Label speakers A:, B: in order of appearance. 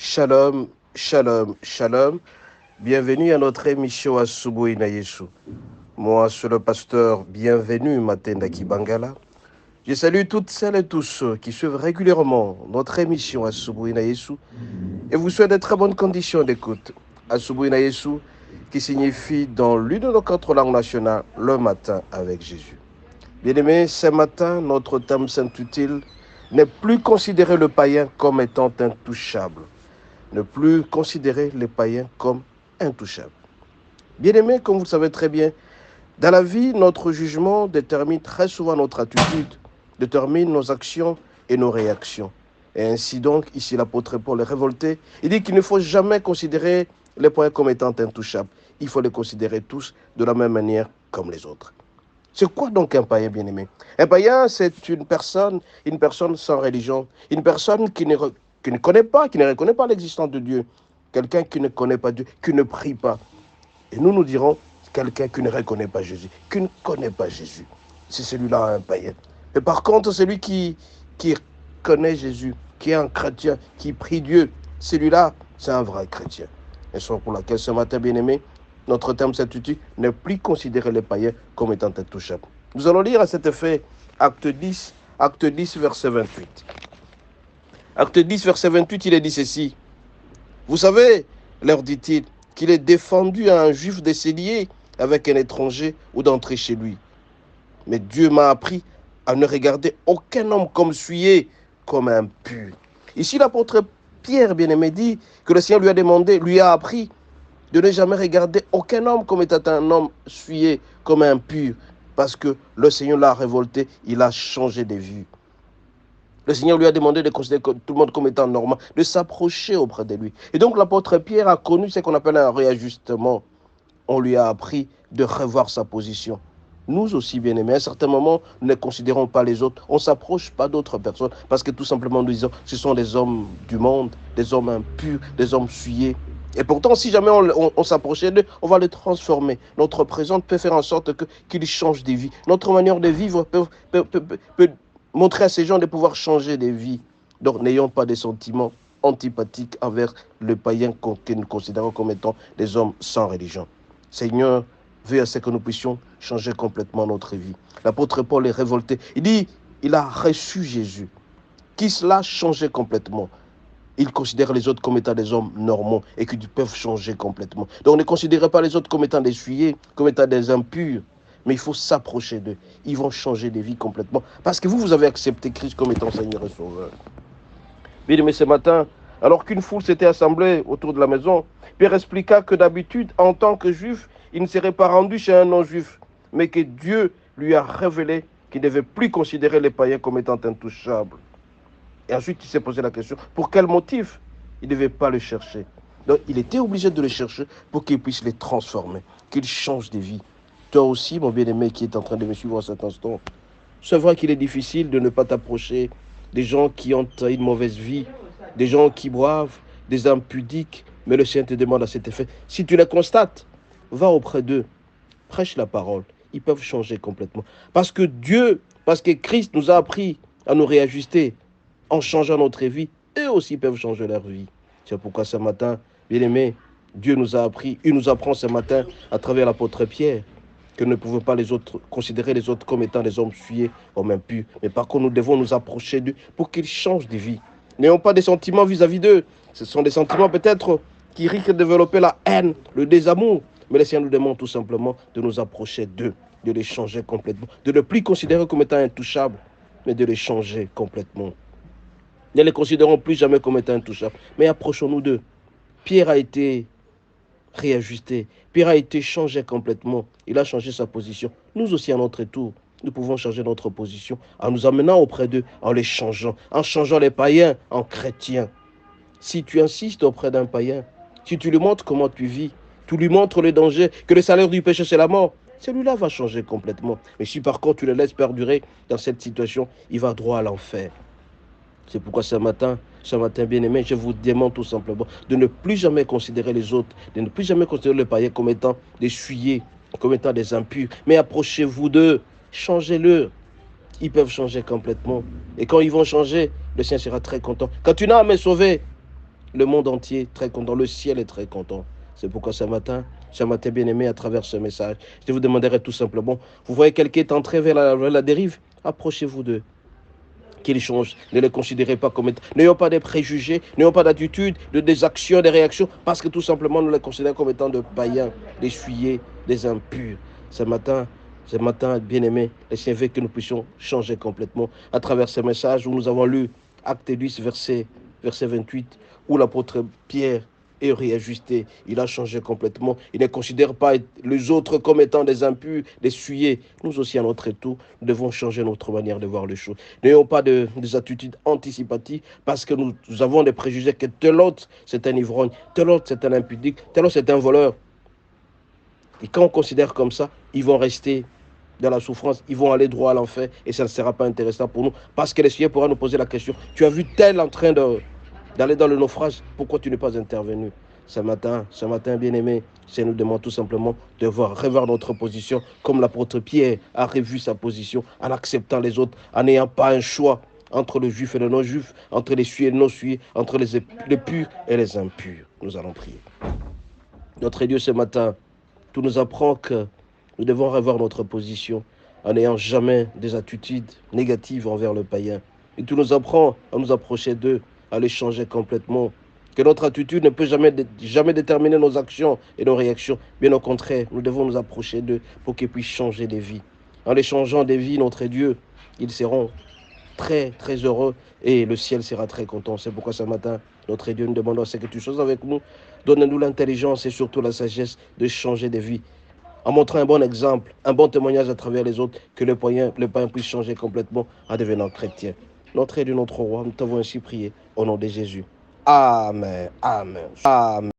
A: Shalom, shalom, shalom. Bienvenue à notre émission Asubuhi na Yesu. Moi, je suis le pasteur Bienvenue Matenda Kibangala. Je salue toutes celles et tous ceux qui suivent régulièrement notre émission Asubuhi na Yesu et vous souhaite de très bonnes conditions d'écoute. Asubuhi na Yesu qui signifie dans l'une de nos 4 langues nationales, le matin avec Jésus. Bien-aimés, ce matin, notre thème s'intitule « Ne plus considérer le païen comme étant intouchable ». Ne plus considérer les païens comme intouchables. Bien-aimés, comme vous le savez très bien, dans la vie, notre jugement détermine très souvent notre attitude, détermine nos actions et nos réactions. Et ainsi donc, ici l'apôtre Paul est révolté, il dit qu'il ne faut jamais considérer les païens comme étant intouchables. Il faut les considérer tous de la même manière comme les autres. C'est quoi donc un païen, bien-aimé? Un païen, c'est une personne sans religion, une personne qui ne connaît pas, qui ne reconnaît pas l'existence de Dieu, quelqu'un qui ne connaît pas Dieu, qui ne prie pas. Et nous dirons, quelqu'un qui ne reconnaît pas Jésus, qui ne connaît pas Jésus. C'est celui-là un païen. Mais par contre, celui qui connaît Jésus, qui est un chrétien, qui prie Dieu, celui-là, c'est un vrai chrétien. Et c'est pour laquelle ce matin, bien-aimé, notre thème s'intitule « Ne plus considérer les païens comme étant intouchables ». Nous allons lire à cet effet Acte 10, verset 28. Acte 10, verset 28, il est dit ceci. « Vous savez, leur dit-il, qu'il est défendu à un juif de se lier avec un étranger ou d'entrer chez lui. Mais Dieu m'a appris à ne regarder aucun homme comme souillé, comme impur. » Ici, l'apôtre Pierre, bien-aimé, dit que le Seigneur lui a appris de ne jamais regarder aucun homme comme étant un homme souillé, comme impur, parce que le Seigneur l'a révolté, il a changé de vue. Le Seigneur lui a demandé de considérer tout le monde comme étant normal, de s'approcher auprès de lui. Et donc l'apôtre Pierre a connu ce qu'on appelle un réajustement. On lui a appris de revoir sa position. Nous aussi, bien-aimés, à un certain moment, nous ne considérons pas les autres. On ne s'approche pas d'autres personnes parce que tout simplement, nous disons, ce sont des hommes du monde, des hommes impurs, des hommes souillés. Et pourtant, si jamais on s'approchait d'eux, on va les transformer. Notre présence peut faire en sorte qu'ils changent de vie. Notre manière de vivre peut montrer à ces gens de pouvoir changer de vie. Donc, n'ayons pas des sentiments antipathiques envers le païen que nous considérons comme étant des hommes sans religion. Seigneur, veille à ce que nous puissions changer complètement notre vie. L'apôtre Paul est révolté. Il dit, il a reçu Jésus, qui l'a changé complètement. Il considère les autres comme étant des hommes normaux et qui peuvent changer complètement. Donc ne considérez pas les autres comme étant des souillés, comme étant des impurs, mais il faut s'approcher d'eux. Ils vont changer de vie complètement parce que vous avez accepté Christ comme étant Seigneur et Sauveur. Bien, mais ce matin, alors qu'une foule s'était assemblée autour de la maison, Pierre expliqua que d'habitude, en tant que juif, il ne serait pas rendu chez un non-juif, mais que Dieu lui a révélé qu'il ne devait plus considérer les païens comme étant intouchables. Et ensuite, il s'est posé la question, pour quel motif il ne devait pas le chercher? Donc, il était obligé de le chercher pour qu'il puisse les transformer, qu'il change de vie. Toi aussi, mon bien-aimé qui est en train de me suivre à cet instant, c'est vrai qu'il est difficile de ne pas t'approcher des gens qui ont une mauvaise vie, des gens qui boivent, des impudiques, mais le Seigneur te demande à cet effet, si tu les constates, va auprès d'eux, prêche la parole, ils peuvent changer complètement. Parce que Christ nous a appris à nous réajuster en changeant notre vie, eux aussi peuvent changer leur vie. C'est pourquoi ce matin, bien-aimés, Dieu nous a appris, il nous apprend ce matin à travers l'apôtre Pierre, que nous ne pouvons pas considérer les autres comme étant des hommes souillés, comme impurs. Mais par contre, nous devons nous approcher d'eux pour qu'ils changent de vie. N'ayons pas des sentiments vis-à-vis d'eux. Ce sont des sentiments peut-être qui risquent de développer la haine, le désamour. Mais le Seigneur nous demande tout simplement de nous approcher d'eux, de les changer complètement, de ne plus considérer comme étant intouchables, mais de les changer complètement. Ne les considérons plus jamais comme étant intouchables, mais approchons-nous d'eux. Pierre a été réajusté. Pierre a été changé complètement. Il a changé sa position. Nous aussi, à notre tour, nous pouvons changer notre position en nous amenant auprès d'eux, en les changeant les païens en chrétiens. Si tu insistes auprès d'un païen, si tu lui montres comment tu vis, tu lui montres le danger, que le salaire du péché c'est la mort, celui-là va changer complètement. Mais si par contre tu le laisses perdurer dans cette situation, il va droit à l'enfer. C'est pourquoi ce matin, bien-aimé, je vous demande tout simplement de ne plus jamais considérer les autres, de ne plus jamais considérer les païens comme étant des souillés, comme étant des impurs. Mais approchez-vous d'eux, changez-le. Ils peuvent changer complètement. Et quand ils vont changer, le Seigneur sera très content. Quand une âme est sauvée, le monde entier très content, le ciel est très content. C'est pourquoi ce matin, bien-aimé, à travers ce message, je vous demanderai tout simplement, vous voyez quelqu'un est entré vers la dérive, approchez-vous d'eux. Qu'ils changent, ne les considérez pas comme... N'ayons pas des préjugés, n'ayons pas d'attitude, des actions, des réactions, parce que tout simplement nous les considérons comme étant de païens, des fuyers, des impurs. Ce matin, bien-aimés, laissez que nous puissions changer complètement à travers ce message où nous avons lu Acte 10, verset 28, où l'apôtre Pierre est réajusté, il a changé complètement, il ne considère pas les autres comme étant des impurs, des suyers. Nous aussi à notre tour, nous devons changer notre manière de voir les choses. N'ayons pas des attitudes anticipatives parce que nous avons des préjugés que tel autre c'est un ivrogne, tel autre c'est un impudique, tel autre c'est un voleur. Et quand on considère comme ça, ils vont rester dans la souffrance, ils vont aller droit à l'enfer et ça ne sera pas intéressant pour nous parce que le Seigneur pourra nous poser la question, tu as vu tel en train d'aller dans le naufrage, pourquoi tu n'es pas intervenu? Ce matin, bien-aimé, c'est nous demandons tout simplement de revoir notre position comme l'apôtre Pierre a revu sa position en acceptant les autres, en n'ayant pas un choix entre le juif et le non-juif, entre les suyers et les non-suyers, entre les purs et les impurs. Nous allons prier. Notre Dieu, ce matin, tout nous apprend que nous devons revoir notre position en n'ayant jamais des attitudes négatives envers le païen. Et tout nous apprend à nous approcher d'eux, à les changer complètement. Que notre attitude ne peut jamais déterminer nos actions et nos réactions. Bien au contraire, nous devons nous approcher d'eux pour qu'ils puissent changer des vies. En les changeant des vies, notre Dieu, ils seront très, très heureux et le ciel sera très content. C'est pourquoi ce matin, notre Dieu, nous demandons à ce que tu sois avec nous. Donne-nous l'intelligence et surtout la sagesse de changer des vies. En montrant un bon exemple, un bon témoignage à travers les autres, que le païen puisse changer complètement en devenant chrétien. Notre Dieu, notre roi, nous t'avons ainsi prié au nom de Jésus. Amen. Amen. Amen.